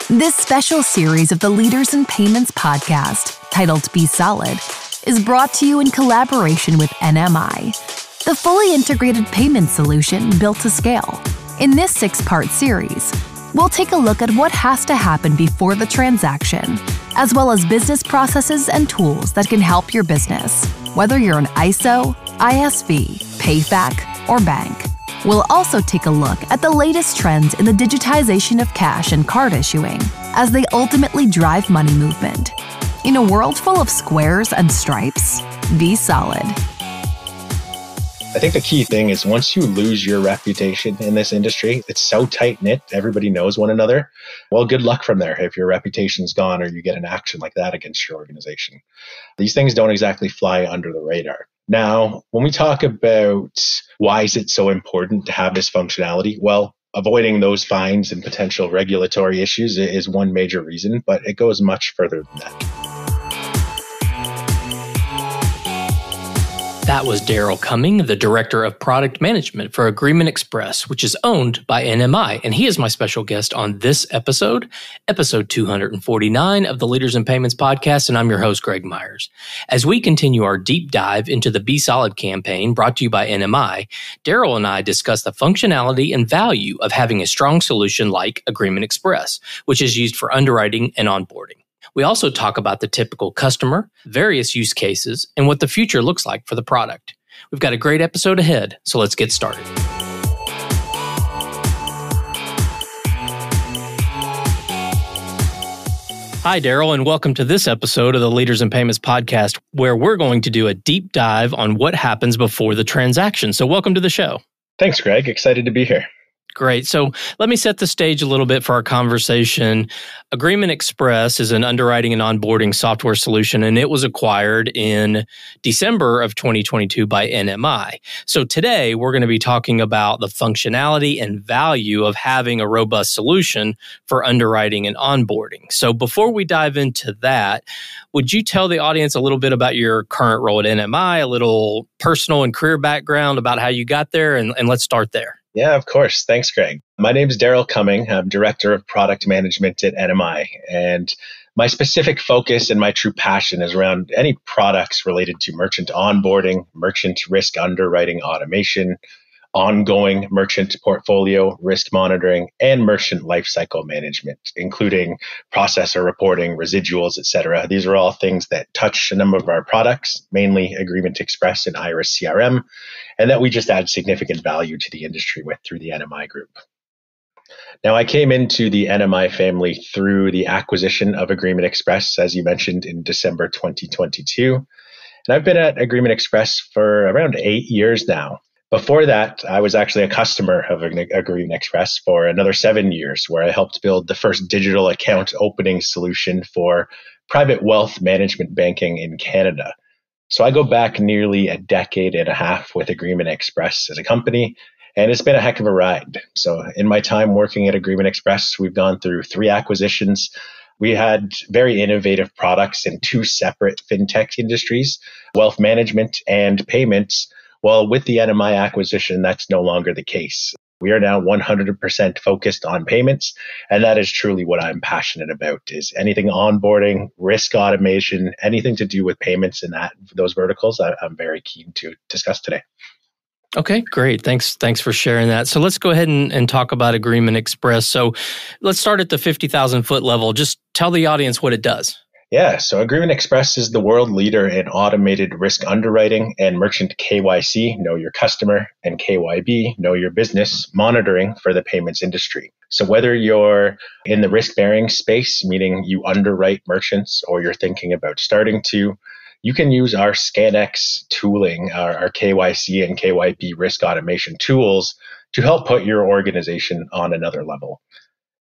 This special series of the Leaders in Payments podcast, titled Be Solid, is brought to you in collaboration with NMI, the fully integrated payment solution built to scale. In this 6-part series, we'll take a look at what has to happen before the transaction, as well as business processes and tools that can help your business, whether you're an ISO, ISV, PayFac, or bank. We'll also take a look at the latest trends in the digitization of cash and card issuing as they ultimately drive money movement. In a world full of squares and stripes, be solid. I think the key thing is once you lose your reputation in this industry, it's so tight-knit, everybody knows one another. Well, good luck from there if your reputation's gone or you get an action like that against your organization. These things don't exactly fly under the radar. Now, when we talk about why is it so important to have this functionality, well, avoiding those fines and potential regulatory issues is one major reason, but it goes much further than that. That was Daryl Cumming, the Director of Product Management for Agreement Express, which is owned by NMI. And he is my special guest on this episode 249 of the Leaders in Payments podcast. And I'm your host, Greg Myers. As we continue our deep dive into the Be Solid campaign brought to you by NMI, Daryl and I discuss the functionality and value of having a strong solution like Agreement Express, which is used for underwriting and onboarding. We also talk about the typical customer, various use cases, and what the future looks like for the product. We've got a great episode ahead, so let's get started. Hi, Daryl, and welcome to this episode of the Leaders in Payments podcast, where we're going to do a deep dive on what happens before the transaction. So welcome to the show. Thanks, Greg. Excited to be here. Great. So let me set the stage a little bit for our conversation. Agreement Express is an underwriting and onboarding software solution, and it was acquired in December of 2022 by NMI. So today, we're going to be talking about the functionality and value of having a robust solution for underwriting and onboarding. So before we dive into that, would you tell the audience a little bit about your current role at NMI, a little personal and career background about how you got there, and let's start there. Yeah, of course. Thanks, Greg. My name is Daryl Cumming. I'm Director of Product Management at NMI. And my specific focus and my true passion is around any products related to merchant onboarding, merchant risk underwriting automation, ongoing merchant portfolio risk monitoring, and merchant lifecycle management, including processor reporting, residuals, etc. These are all things that touch a number of our products, mainly Agreement Express and Iris CRM, and that we just add significant value to the industry with through the NMI group. Now, I came into the NMI family through the acquisition of Agreement Express, as you mentioned, in December 2022. And I've been at Agreement Express for around 8 years now. Before that, I was actually a customer of Agreement Express for another 7 years, where I helped build the first digital account opening solution for private wealth management banking in Canada. So I go back nearly a decade and a half with Agreement Express as a company, and it's been a heck of a ride. So in my time working at Agreement Express, we've gone through 3 acquisitions. We had very innovative products in 2 separate fintech industries, wealth management and payments. Well, with the NMI acquisition, that's no longer the case. We are now 100% focused on payments, and that is truly what I'm passionate about, is anything onboarding, risk automation, anything to do with payments in those verticals, I'm very keen to discuss today. Okay, great. Thanks for sharing that. So let's go ahead and talk about Agreement Express. So let's start at the 50,000-foot level. Just tell the audience what it does. Yeah, so Agreement Express is the world leader in automated risk underwriting and merchant KYC, know your customer, and KYB, know your business, monitoring for the payments industry. So whether you're in the risk-bearing space, meaning you underwrite merchants, or you're thinking about starting to, you can use our ScanX tooling, our KYC and KYB risk automation tools to help put your organization on another level.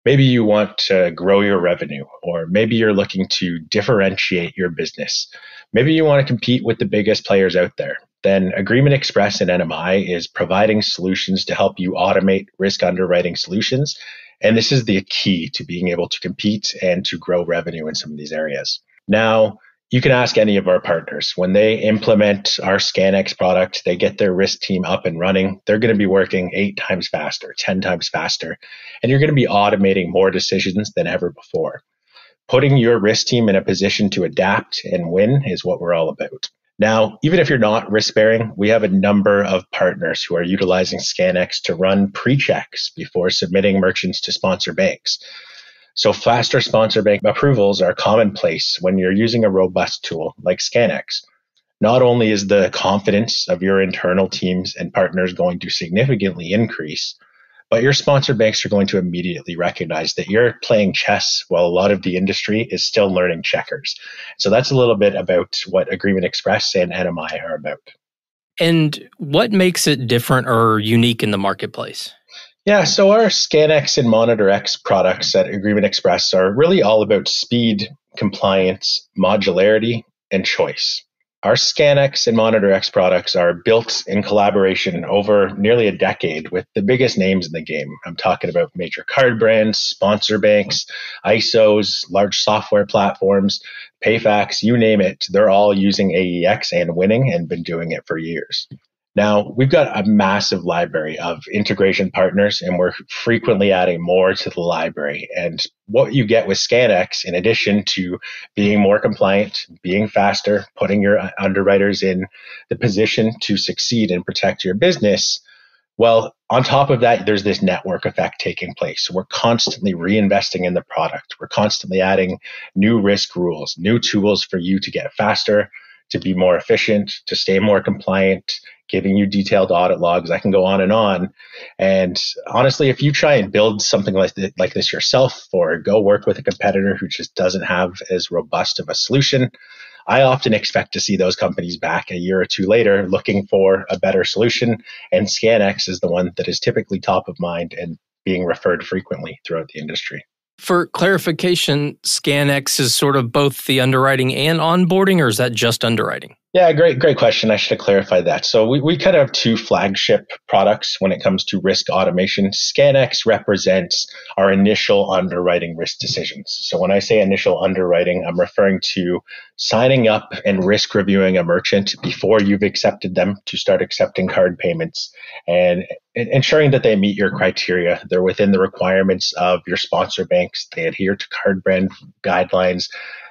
Maybe you want to grow your revenue, or maybe you're looking to differentiate your business. Maybe you want to compete with the biggest players out there. Then Agreement Express and NMI is providing solutions to help you automate risk underwriting solutions. And this is the key to being able to compete and to grow revenue in some of these areas. Now, You can ask any of our partners. When they implement our ScanX product, they get their risk team up and running. They're going to be working 8 times faster, 10 times faster, and you're going to be automating more decisions than ever before. Putting your risk team in a position to adapt and win is what we're all about. Now, even if you're not risk-bearing, we have a number of partners who are utilizing ScanX to run pre-checks before submitting merchants to sponsor banks. So faster sponsor bank approvals are commonplace when you're using a robust tool like ScanX. Not only is the confidence of your internal teams and partners going to significantly increase, but your sponsor banks are going to immediately recognize that you're playing chess while a lot of the industry is still learning checkers. So that's a little bit about what Agreement Express and NMI are about. And what makes it different or unique in the marketplace? Yeah, so our ScanX and MonitorX products at Agreement Express are really all about speed, compliance, modularity, and choice. Our ScanX and MonitorX products are built in collaboration over nearly a decade with the biggest names in the game. I'm talking about major card brands, sponsor banks, ISOs, large software platforms, PayFacs, you name it. They're all using AEX and winning and been doing it for years. Now, we've got a massive library of integration partners, and we're frequently adding more to the library. And what you get with ScanX, in addition to being more compliant, being faster, putting your underwriters in the position to succeed and protect your business, well, on top of that, there's this network effect taking place. So we're constantly reinvesting in the product. We're constantly adding new risk rules, new tools for you to get faster, to be more efficient, to stay more compliant, giving you detailed audit logs. I can go on. And honestly, if you try and build something like this yourself or go work with a competitor who just doesn't have as robust of a solution, I often expect to see those companies back a year or two later looking for a better solution. And ScanX is the one that is typically top of mind and being referred frequently throughout the industry. For clarification, ScanX is sort of both the underwriting and onboarding, or is that just underwriting? Yeah, great question. I should have clarified that. So we kind of have 2 flagship products when it comes to risk automation. ScanX represents our initial underwriting risk decisions. So when I say initial underwriting, I'm referring to signing up and risk reviewing a merchant before you've accepted them to start accepting card payments and ensuring that they meet your criteria. They're within the requirements of your sponsor banks. They adhere to card brand guidelines.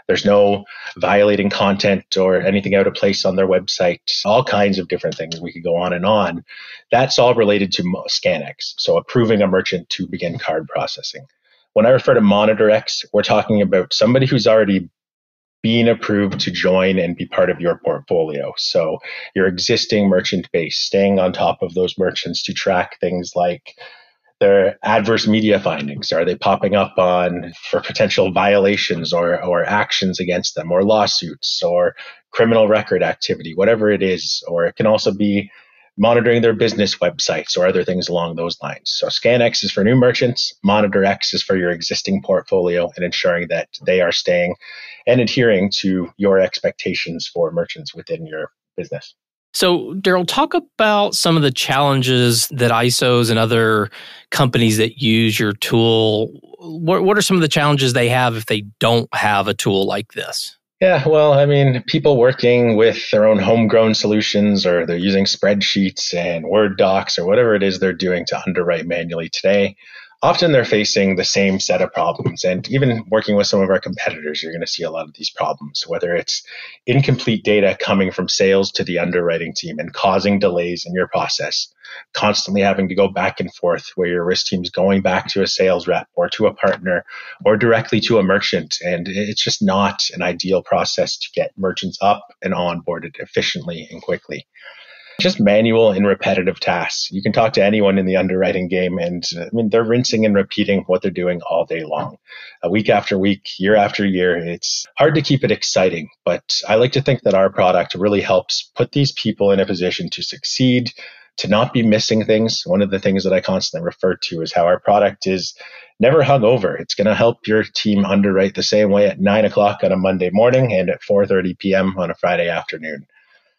There's no violating content or anything out of place on their website, all kinds of different things. We could go on and on. That's all related to ScanX, so approving a merchant to begin card processing. When I refer to MonitorX, we're talking about somebody who's already been approved to join and be part of your portfolio. So your existing merchant base, staying on top of those merchants to track things like their adverse media findings. Are they popping up on for potential violations or actions against them or lawsuits or criminal record activity, whatever it is. Or it can also be monitoring their business websites or other things along those lines. So ScanX is for new merchants, MonitorX is for your existing portfolio and ensuring that they are staying and adhering to your expectations for merchants within your business. So, Daryl, talk about some of the challenges that ISOs and other companies that use your tool. What are some of the challenges they have if they don't have a tool like this? Yeah, well, I mean, people working with their own homegrown solutions, or they're using spreadsheets and Word docs or whatever it is they're doing to underwrite manually today. Often they're facing the same set of problems. And even working with some of our competitors, you're going to see a lot of these problems, whether it's incomplete data coming from sales to the underwriting team and causing delays in your process, constantly having to go back and forth where your risk team's going back to a sales rep or to a partner or directly to a merchant. And it's just not an ideal process to get merchants up and onboarded efficiently and quickly. Just manual and repetitive tasks. You can talk to anyone in the underwriting game, and I mean, they're rinsing and repeating what they're doing all day long, week after week, year after year. It's hard to keep it exciting, but I like to think that our product really helps put these people in a position to succeed, to not be missing things. One of the things that I constantly refer to is how our product is never hungover. It's going to help your team underwrite the same way at 9 o'clock on a Monday morning and at 4:30 p.m. on a Friday afternoon.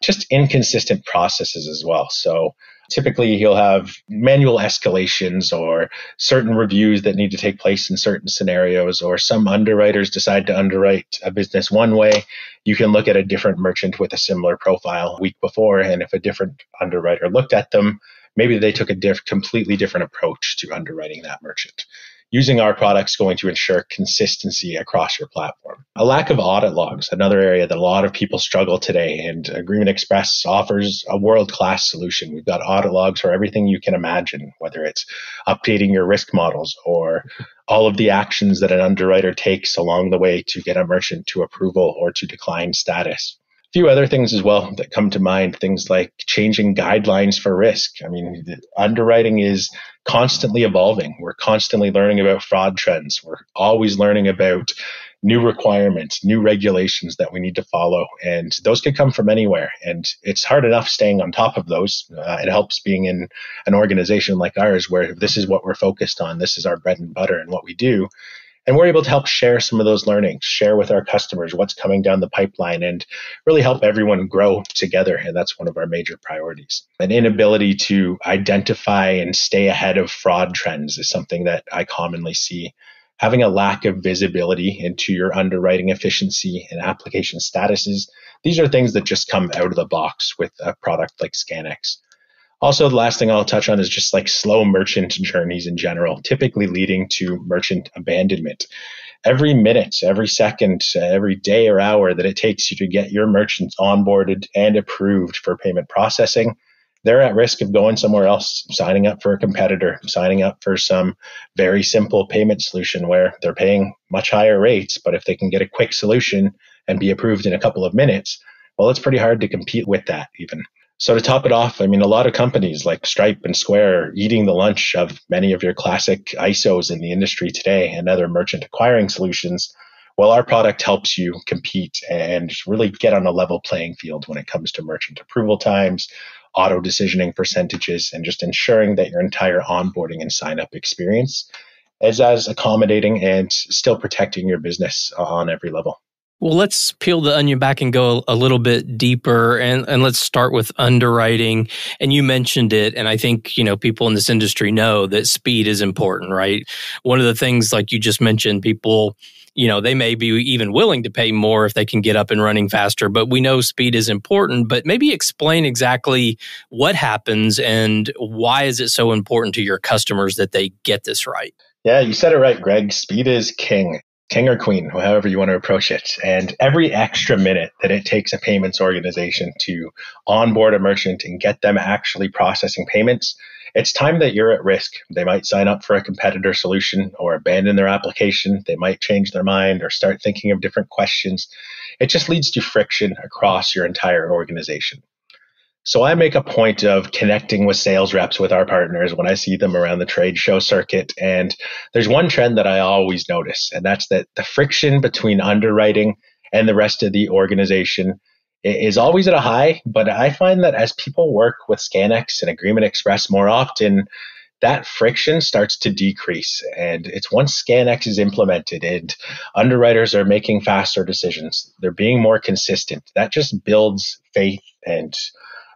Just inconsistent processes as well. So Typically, he'll have manual escalations or certain reviews that need to take place in certain scenarios, or some underwriters decide to underwrite a business one way. You can look at a different merchant with a similar profile a week before, and if a different underwriter looked at them, maybe they took a completely different approach to underwriting that merchant. Using our products is going to ensure consistency across your platform. A lack of audit logs, another area that a lot of people struggle today, and Agreement Express offers a world-class solution. We've got audit logs for everything you can imagine, whether it's updating your risk models or all of the actions that an underwriter takes along the way to get a merchant to approval or to decline status. A few other things as well that come to mind, things like changing guidelines for risk. I mean, underwriting is constantly evolving. We're constantly learning about fraud trends. We're always learning about new requirements, new regulations that we need to follow. And those could come from anywhere. And it's hard enough staying on top of those. It helps being in an organization like ours where this is what we're focused on. This is our bread and butter and what we do. And we're able to help share some of those learnings, share with our customers what's coming down the pipeline, and really help everyone grow together. And that's one of our major priorities. An inability to identify and stay ahead of fraud trends is something that I commonly see. Having a lack of visibility into your underwriting efficiency and application statuses, these are things that just come out of the box with a product like ScanX. Also, the last thing I'll touch on is just like slow merchant journeys in general, typically leading to merchant abandonment. Every minute, every second, every day or hour that it takes you to get your merchants onboarded and approved for payment processing, they're at risk of going somewhere else, signing up for a competitor, signing up for some very simple payment solution where they're paying much higher rates, but if they can get a quick solution and be approved in a couple of minutes, well, it's pretty hard to compete with that even. So to top it off, I mean, a lot of companies like Stripe and Square are eating the lunch of many of your classic ISOs in the industry today and other merchant acquiring solutions. Well, our product helps you compete and really get on a level playing field when it comes to merchant approval times, auto decisioning percentages, and just ensuring that your entire onboarding and sign up experience is as accommodating and still protecting your business on every level. Well, let's peel the onion back and go a little bit deeper, and let's start with underwriting. And you mentioned it, and I think, people in this industry know that speed is important, right? One of the things, like you just mentioned, people, they may be even willing to pay more if they can get up and running faster, but we know speed is important. But maybe explain exactly what happens and why is it so important to your customers that they get this right? Yeah, you said it right, Greg. Speed is king. King or queen, however you want to approach it. And every extra minute that it takes a payments organization to onboard a merchant and get them actually processing payments, it's time that you're at risk. They might sign up for a competitor solution or abandon their application. They might change their mind or start thinking of different questions. It just leads to friction across your entire organization. So I make a point of connecting with sales reps with our partners when I see them around the trade show circuit. And there's one trend that I always notice, and that's that the friction between underwriting and the rest of the organization is always at a high. But I find that as people work with ScanX and Agreement Express more often, that friction starts to decrease. And it's once ScanX is implemented and underwriters are making faster decisions, they're being more consistent. That just builds faith and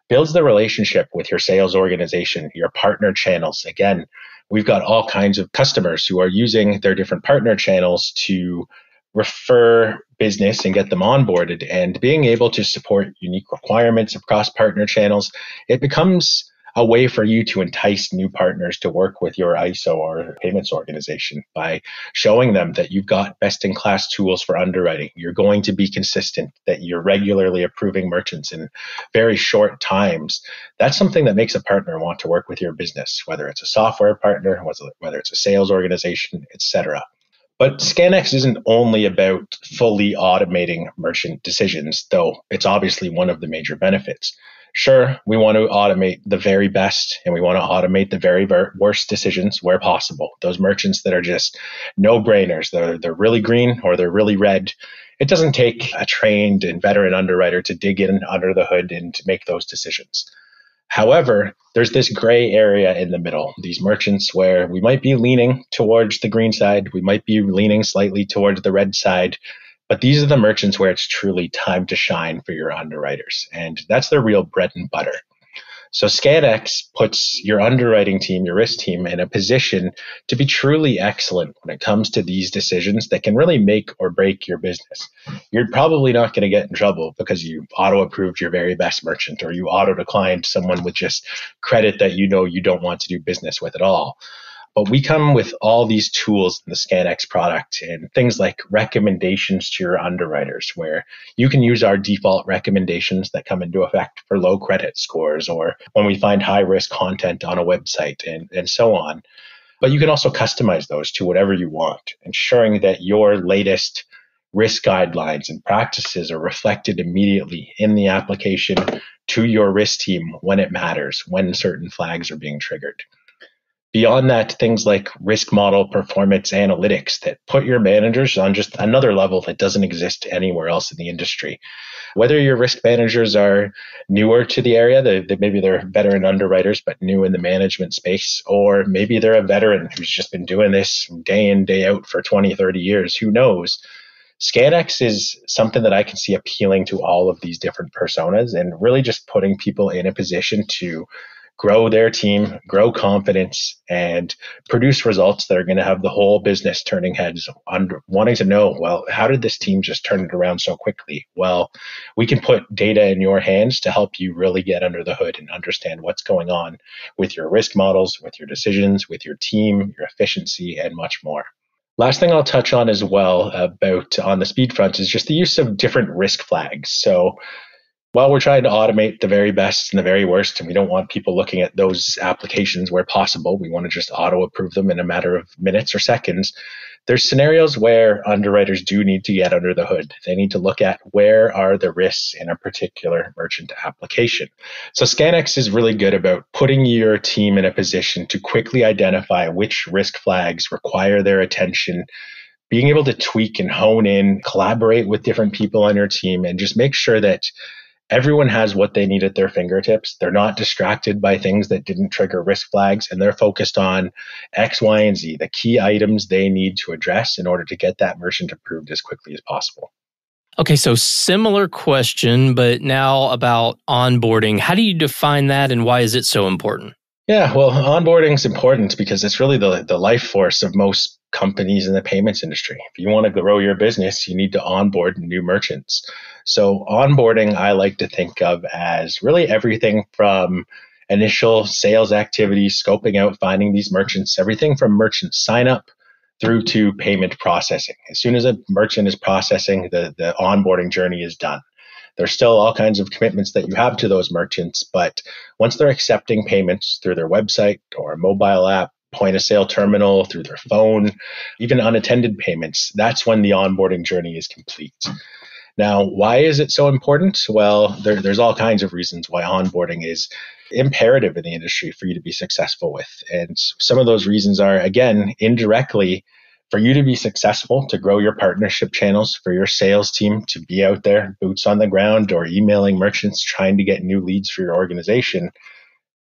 builds the relationship with your sales organization, your partner channels. Again, we've got all kinds of customers who are using their different partner channels to refer business and get them onboarded. And being able to support unique requirements across partner channels, it becomes a way for you to entice new partners to work with your ISO or payments organization by showing them that you've got best-in-class tools for underwriting. You're going to be consistent, that you're regularly approving merchants in very short times. That's something that makes a partner want to work with your business, whether it's a software partner, whether it's a sales organization, etc. But ScanX isn't only about fully automating merchant decisions, though it's obviously one of the major benefits. Sure, we want to automate the very best and we want to automate the very worst decisions where possible. Those merchants that are just no-brainers, they're really green or they're really red. It doesn't take a trained and veteran underwriter to dig in under the hood and to make those decisions. However, there's this gray area in the middle, these merchants where we might be leaning towards the green side, we might be leaning slightly towards the red side. But these are the merchants where it's truly time to shine for your underwriters. And that's their real bread and butter. So ScanX puts your underwriting team, your risk team, in a position to be truly excellent when it comes to these decisions that can really make or break your business. You're probably not going to get in trouble because you auto-approved your very best merchant, or you auto-declined someone with just credit that you know you don't want to do business with at all. But we come with all these tools in the ScanX product and things like recommendations to your underwriters, where you can use our default recommendations that come into effect for low credit scores or when we find high risk content on a website and so on. But you can also customize those to whatever you want, ensuring that your latest risk guidelines and practices are reflected immediately in the application to your risk team when it matters, when certain flags are being triggered. Beyond that, things like risk model performance analytics that put your managers on just another level that doesn't exist anywhere else in the industry. Whether your risk managers are newer to the area, maybe they're veteran underwriters but new in the management space, or maybe they're a veteran who's just been doing this day in, day out for 20, 30 years, who knows? ScanX is something that I can see appealing to all of these different personas and really just putting people in a position to grow their team, grow confidence, and produce results that are going to have the whole business turning heads wanting to know, well, how did this team just turn it around so quickly? Well, we can put data in your hands to help you really get under the hood and understand what's going on with your risk models, with your decisions, with your team, your efficiency, and much more. Last thing I'll touch on as well about on the speed front is just the use of different risk flags. So while we're trying to automate the very best and the very worst, and we don't want people looking at those applications where possible, we want to just auto-approve them in a matter of minutes or seconds, there's scenarios where underwriters do need to get under the hood. They need to look at where are the risks in a particular merchant application. So ScanX is really good about putting your team in a position to quickly identify which risk flags require their attention, being able to tweak and hone in, collaborate with different people on your team, and just make sure that everyone has what they need at their fingertips. They're not distracted by things that didn't trigger risk flags, and they're focused on X, Y, and Z, the key items they need to address in order to get that merchant approved as quickly as possible. Okay, so similar question, but now about onboarding. How do you define that, and why is it so important? Yeah, well, onboarding is important because it's really the life force of most companies in the payments industry. If you want to grow your business, you need to onboard new merchants. So onboarding, I like to think of as really everything from initial sales activities, scoping out, finding these merchants, everything from merchant sign up through to payment processing. As soon as a merchant is processing, the onboarding journey is done. There's still all kinds of commitments that you have to those merchants, but once they're accepting payments through their website or mobile app, point of sale terminal, through their phone, even unattended payments, that's when the onboarding journey is complete. Now, why is it so important? Well, there's all kinds of reasons why onboarding is imperative in the industry for you to be successful with. And some of those reasons are, again, indirectly, for you to be successful, to grow your partnership channels, for your sales team to be out there, boots on the ground, or emailing merchants trying to get new leads for your organization,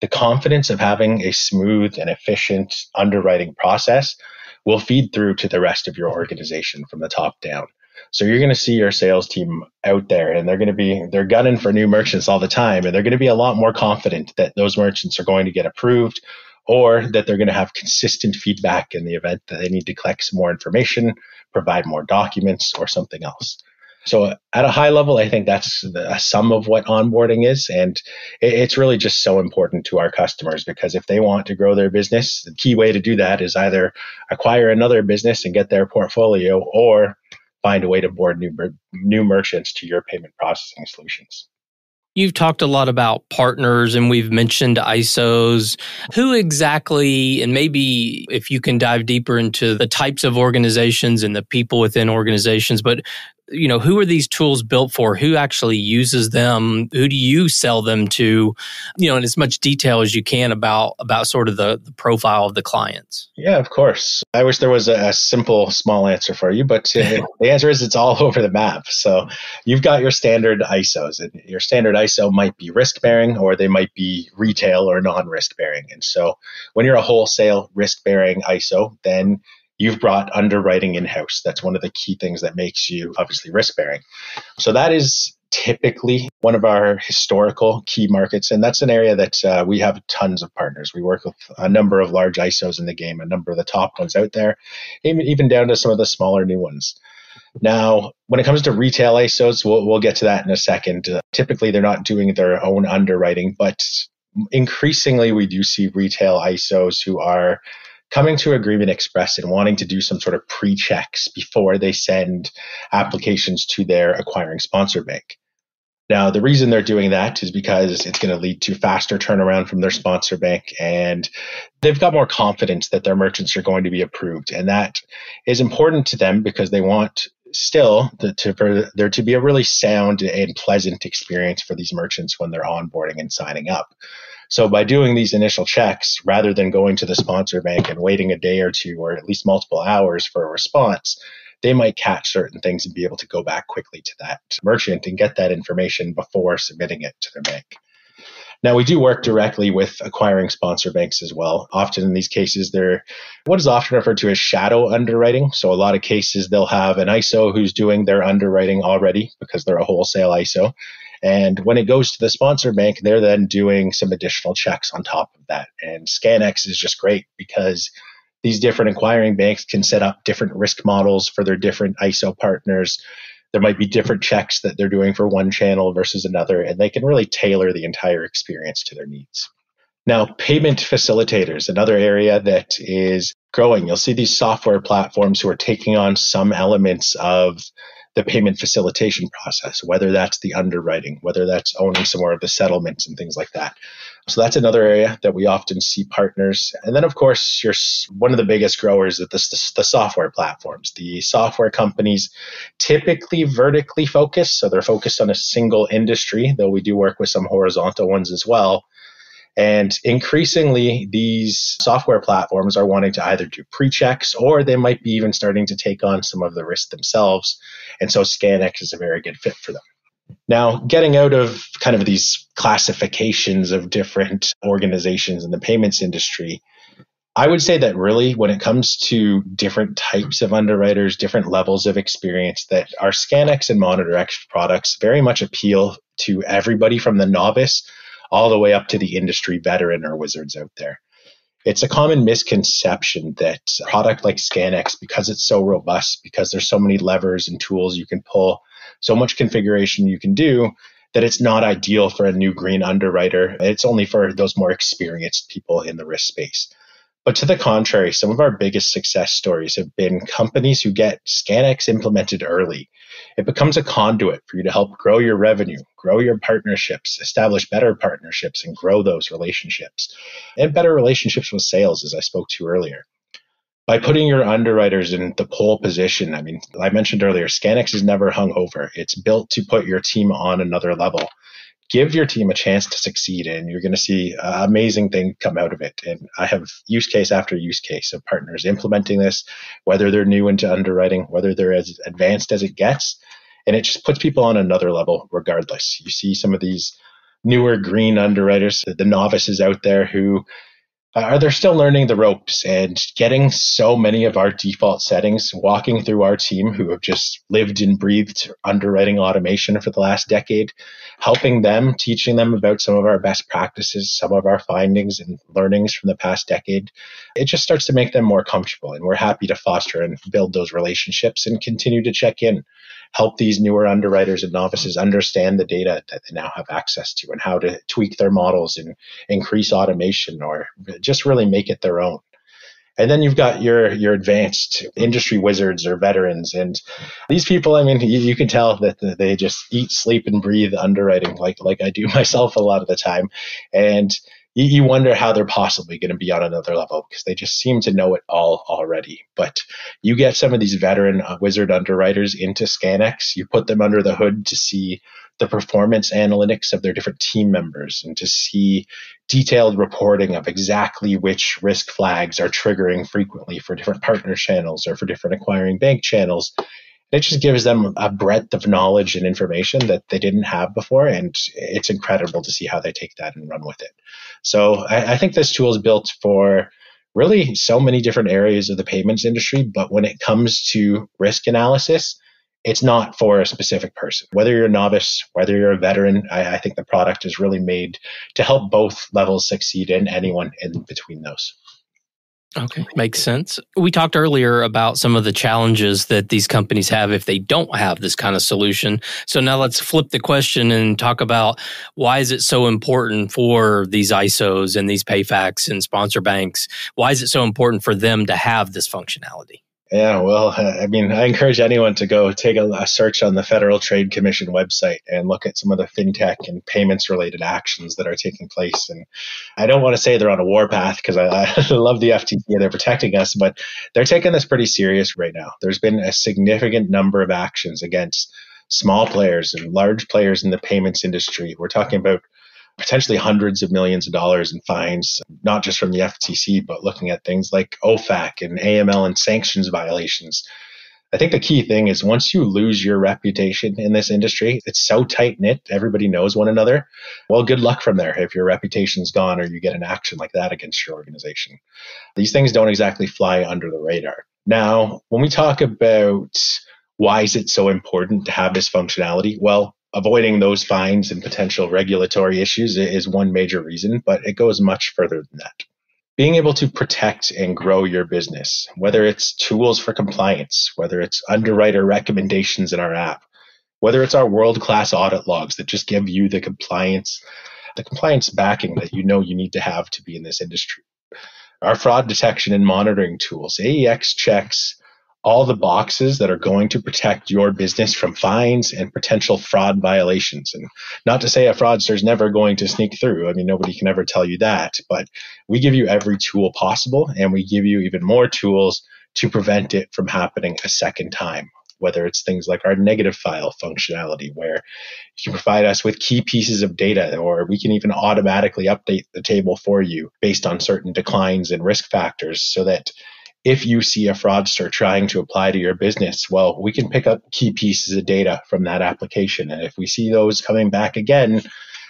the confidence of having a smooth and efficient underwriting process will feed through to the rest of your organization from the top down. So you're going to see your sales team out there, and they're gunning for new merchants all the time, and they're going to be a lot more confident that those merchants are going to get approved, or that they're going to have consistent feedback in the event that they need to collect some more information, provide more documents, or something else. So at a high level, I think that's a sum of what onboarding is. And it's really just so important to our customers, because if they want to grow their business, the key way to do that is either acquire another business and get their portfolio, or find a way to board new merchants to your payment processing solutions. You've talked a lot about partners, and we've mentioned ISOs. Who exactly, and maybe if you can dive deeper into the types of organizations and the people within organizations, but who are these tools built for? Who actually uses them? Who do you sell them to? In as much detail as you can about sort of the profile of the clients. Yeah, of course. I wish there was a simple, small answer for you, but the answer is it's all over the map. So you've got your standard ISOs, and your standard ISO might be risk-bearing, or they might be retail or non-risk-bearing. And so when you're a wholesale risk-bearing ISO, then you've brought underwriting in-house. That's one of the key things that makes you obviously risk-bearing. So that is typically one of our historical key markets. And that's an area that we have tons of partners. We work with a number of large ISOs in the game, a number of the top ones out there, even down to some of the smaller new ones. Now, when it comes to retail ISOs, we'll get to that in a second. Typically, they're not doing their own underwriting, but increasingly we do see retail ISOs who are coming to Agreement Express and wanting to do some sort of pre-checks before they send applications to their acquiring sponsor bank. Now, the reason they're doing that is because it's going to lead to faster turnaround from their sponsor bank, and they've got more confidence that their merchants are going to be approved. And that is important to them because they want still for there to be a really sound and pleasant experience for these merchants when they're onboarding and signing up. So by doing these initial checks, rather than going to the sponsor bank and waiting a day or two or at least multiple hours for a response, they might catch certain things and be able to go back quickly to that merchant and get that information before submitting it to their bank. Now, we do work directly with acquiring sponsor banks as well. Often in these cases, they're what is often referred to as shadow underwriting. So a lot of cases, they'll have an ISO who's doing their underwriting already because they're a wholesale ISO. And when it goes to the sponsor bank, they're then doing some additional checks on top of that. And ScanX is just great because these different acquiring banks can set up different risk models for their different ISO partners. There might be different checks that they're doing for one channel versus another, and they can really tailor the entire experience to their needs. Now, payment facilitators, another area that is growing. You'll see these software platforms who are taking on some elements of the payment facilitation process, whether that's the underwriting, whether that's owning some more of the settlements and things like that. So that's another area that we often see partners. And then, of course, one of the biggest growers is the software platforms. The software companies typically vertically focused, so they're focused on a single industry, though we do work with some horizontal ones as well. And increasingly, these software platforms are wanting to either do pre-checks or they might be even starting to take on some of the risk themselves. And so ScanX is a very good fit for them. Now, getting out of kind of these classifications of different organizations in the payments industry, I would say that really when it comes to different types of underwriters, different levels of experience, that our ScanX and MonitorX products very much appeal to everybody from the novice all the way up to the industry veteran or wizards out there. It's a common misconception that a product like ScanX, because it's so robust, because there's so many levers and tools you can pull, so much configuration you can do, that it's not ideal for a new green underwriter. It's only for those more experienced people in the risk space. But to the contrary, some of our biggest success stories have been companies who get ScanX implemented early. It becomes a conduit for you to help grow your revenue, grow your partnerships, establish better partnerships, and grow those relationships. And better relationships with sales, as I spoke to earlier. By putting your underwriters in the pole position, I mentioned earlier, ScanX is never hung over. It's built to put your team on another level. Give your team a chance to succeed, and you're going to see amazing things come out of it. And I have use case after use case of partners implementing this, whether they're new into underwriting, whether they're as advanced as it gets, and it just puts people on another level regardless. You see some of these newer green underwriters, the novices out there who they're still learning the ropes and getting so many of our default settings, walking through our team who have just lived and breathed underwriting automation for the last decade, helping them, teaching them about some of our best practices, some of our findings and learnings from the past decade. It just starts to make them more comfortable, and we're happy to foster and build those relationships and continue to check in, help these newer underwriters and novices understand the data that they now have access to and how to tweak their models and increase automation or just really make it their own. And then you've got your advanced industry wizards or veterans. And these people, you can tell that they just eat, sleep, and breathe underwriting like I do myself a lot of the time. And you wonder how they're possibly going to be on another level because they just seem to know it all already. But you get some of these veteran wizard underwriters into ScanX, you put them under the hood to see the performance analytics of their different team members and to see detailed reporting of exactly which risk flags are triggering frequently for different partner channels or for different acquiring bank channels. It just gives them a breadth of knowledge and information that they didn't have before, and it's incredible to see how they take that and run with it. So I think this tool is built for really so many different areas of the payments industry, but when it comes to risk analysis, it's not for a specific person. Whether you're a novice, whether you're a veteran, I think the product is really made to help both levels succeed and anyone in between those. Okay, makes sense. We talked earlier about some of the challenges that these companies have if they don't have this kind of solution. So now let's flip the question and talk about why is it so important for these ISOs and these PayFacs and sponsor banks? Why is it so important for them to have this functionality? Yeah, well, I encourage anyone to go take a search on the Federal Trade Commission website and look at some of the fintech and payments related actions that are taking place. And I don't want to say they're on a warpath because I love the FTC and they're protecting us, but they're taking this pretty serious right now. There's been a significant number of actions against small players and large players in the payments industry. We're talking about potentially hundreds of millions of dollars in fines, not just from the FTC, but looking at things like OFAC and AML and sanctions violations. I think the key thing is once you lose your reputation in this industry, it's so tight-knit, everybody knows one another. Well, good luck from there if your reputation's gone or you get an action like that against your organization. These things don't exactly fly under the radar. Now, when we talk about why is it so important to have this functionality, well, avoiding those fines and potential regulatory issues is one major reason, but it goes much further than that. Being able to protect and grow your business, whether it's tools for compliance, whether it's underwriter recommendations in our app, whether it's our world-class audit logs that just give you the compliance backing that you know you need to have to be in this industry. Our fraud detection and monitoring tools, AEX checks all the boxes that are going to protect your business from fines and potential fraud violations. And not to say a fraudster is never going to sneak through. I mean, nobody can ever tell you that, but we give you every tool possible, and we give you even more tools to prevent it from happening a second time, whether it's things like our negative file functionality, where you can provide us with key pieces of data, or we can even automatically update the table for you based on certain declines and risk factors, so that if you see a fraudster trying to apply to your business, well, we can pick up key pieces of data from that application. And if we see those coming back again,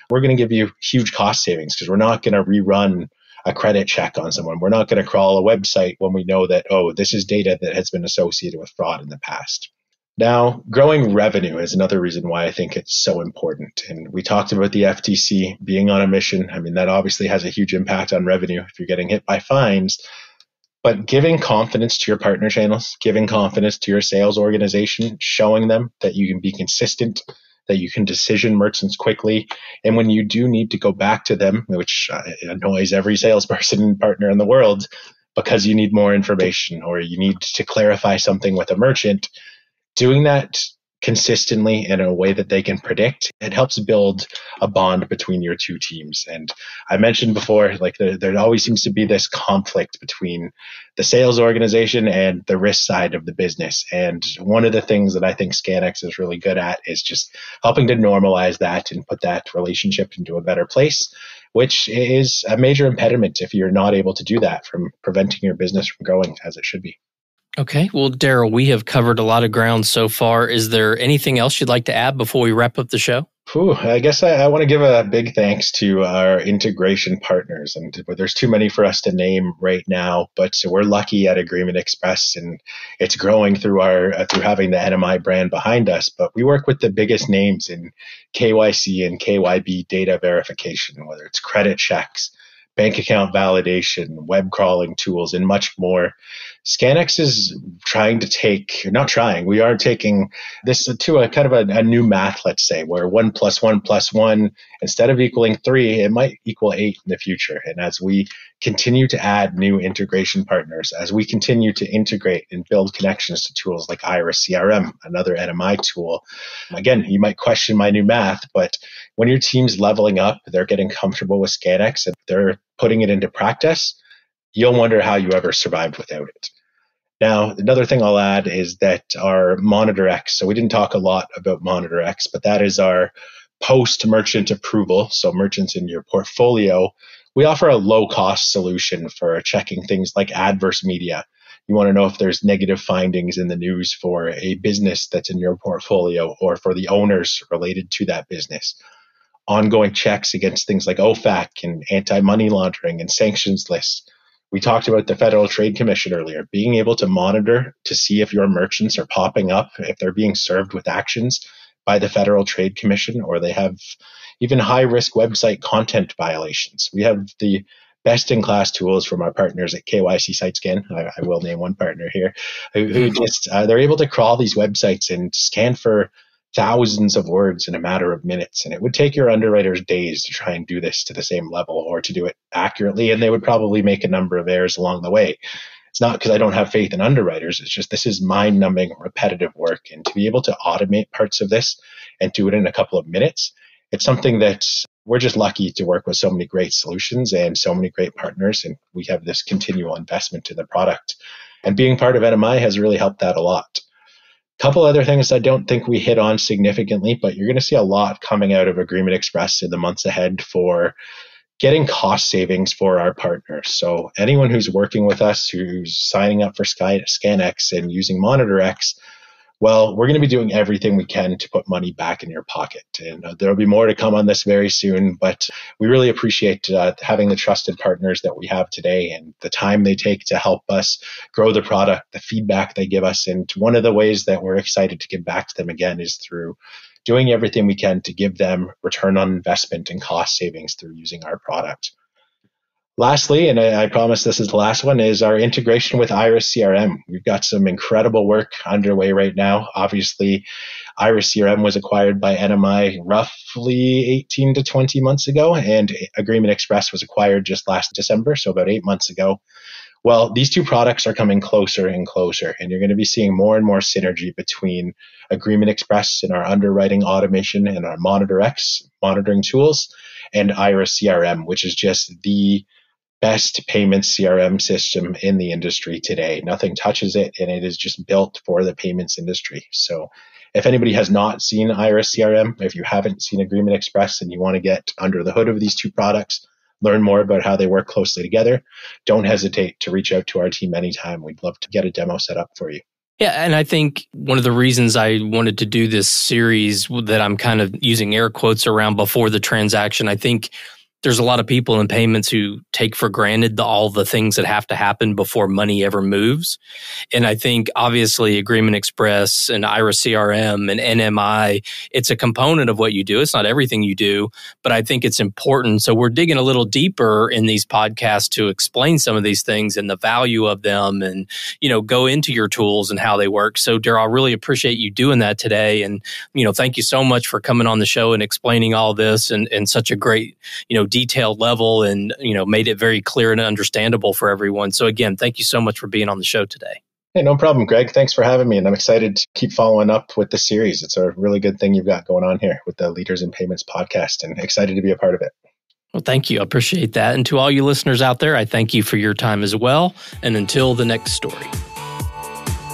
we're going to give you huge cost savings because we're not going to rerun a credit check on someone. We're not going to crawl a website when we know that, oh, this is data that has been associated with fraud in the past. Now, growing revenue is another reason why I think it's so important. And we talked about the FTC being on a mission. I mean, that obviously has a huge impact on revenue if you're getting hit by fines. But giving confidence to your partner channels, giving confidence to your sales organization, showing them that you can be consistent, that you can decision merchants quickly. And when you do need to go back to them, which annoys every salesperson and partner in the world, because you need more information or you need to clarify something with a merchant, doing that consistently in a way that they can predict, it helps build a bond between your two teams. And I mentioned before, like there always seems to be this conflict between the sales organization and the risk side of the business. And one of the things that I think ScanX is really good at is just helping to normalize that and put that relationship into a better place, which is a major impediment if you're not able to do that, from preventing your business from growing as it should be. Okay. Well, Daryl, we have covered a lot of ground so far. Is there anything else you'd like to add before we wrap up the show? I guess I want to give a big thanks to our integration partners. And there's too many for us to name right now, but we're lucky at Agreement Express, and it's growing through having the NMI brand behind us. But we work with the biggest names in KYC and KYB data verification, whether it's credit checks, bank account validation, web crawling tools, and much more. ScanX is we are taking this to a kind of a new math, let's say, where 1 + 1 + 1, instead of equaling 3, it might equal 8 in the future. And as we continue to add new integration partners, as we continue to integrate and build connections to tools like Iris CRM, another NMI tool, again, you might question my new math, but when your team's leveling up, they're getting comfortable with ScanX and they're putting it into practice, you'll wonder how you ever survived without it. Now, another thing I'll add is that our MonitorX, so we didn't talk a lot about MonitorX, but that is our post-merchant approval. So merchants in your portfolio, we offer a low-cost solution for checking things like adverse media. You want to know if there's negative findings in the news for a business that's in your portfolio or for the owners related to that business. Ongoing checks against things like OFAC and anti-money laundering and sanctions lists. We talked about the Federal Trade Commission earlier, being able to monitor to see if your merchants are popping up, if they're being served with actions by the Federal Trade Commission, or they have even high-risk website content violations. We have the best-in-class tools from our partners at KYC SiteScan. I will name one partner here, who just they're able to crawl these websites and scan for thousands of words in a matter of minutes. And it would take your underwriters days to try and do this to the same level or to do it accurately. And they would probably make a number of errors along the way. It's not because I don't have faith in underwriters. It's just this is mind-numbing, repetitive work. And to be able to automate parts of this and do it in a couple of minutes, it's something that we're just lucky to work with so many great solutions and so many great partners. And we have this continual investment in the product. And being part of NMI has really helped that a lot. Couple other things I don't think we hit on significantly, but you're going to see a lot coming out of Agreement Express in the months ahead for getting cost savings for our partners. So anyone who's working with us, who's signing up for ScanX and using MonitorX, well, we're going to be doing everything we can to put money back in your pocket. And there'll be more to come on this very soon, but we really appreciate having the trusted partners that we have today and the time they take to help us grow the product, the feedback they give us. And one of the ways that we're excited to give back to them again is through doing everything we can to give them return on investment and cost savings through using our product. Lastly, and I promise this is the last one, is our integration with Iris CRM. We've got some incredible work underway right now. Obviously, Iris CRM was acquired by NMI roughly 18 to 20 months ago, and Agreement Express was acquired just last December, so about 8 months ago. Well, these two products are coming closer and closer, and you're going to be seeing more and more synergy between Agreement Express and our underwriting automation and our MonitorX monitoring tools and Iris CRM, which is just the best payments CRM system in the industry today. Nothing touches it, and it is just built for the payments industry. So if anybody has not seen Iris CRM, if you haven't seen Agreement Express and you want to get under the hood of these two products, learn more about how they work closely together, don't hesitate to reach out to our team anytime. We'd love to get a demo set up for you. Yeah, and I think one of the reasons I wanted to do this series that I'm kind of using air quotes around before the transaction, I think there's a lot of people in payments who take for granted all the things that have to happen before money ever moves. And I think obviously Agreement Express and Iris CRM and NMI, it's a component of what you do. It's not everything you do, but I think it's important. So we're digging a little deeper in these podcasts to explain some of these things and the value of them and, go into your tools and how they work. So Daryl, I really appreciate you doing that today. And, thank you so much for coming on the show and explaining all this and such a great, detailed level and, made it very clear and understandable for everyone. So again, thank you so much for being on the show today. Hey, no problem, Greg. Thanks for having me. And I'm excited to keep following up with the series. It's a really good thing you've got going on here with the Leaders in Payments podcast, and excited to be a part of it. Well, thank you. I appreciate that. And to all you listeners out there, I thank you for your time as well. And until the next story.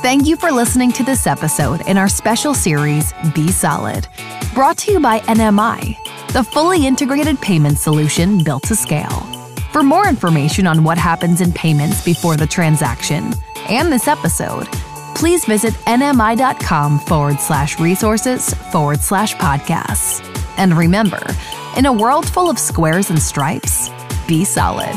Thank you for listening to this episode in our special series, Be Solid, brought to you by NMI, the fully integrated payment solution built to scale. For more information on what happens in payments before the transaction and this episode, please visit nmi.com/resources/podcasts. And remember, in a world full of squares and stripes, be solid.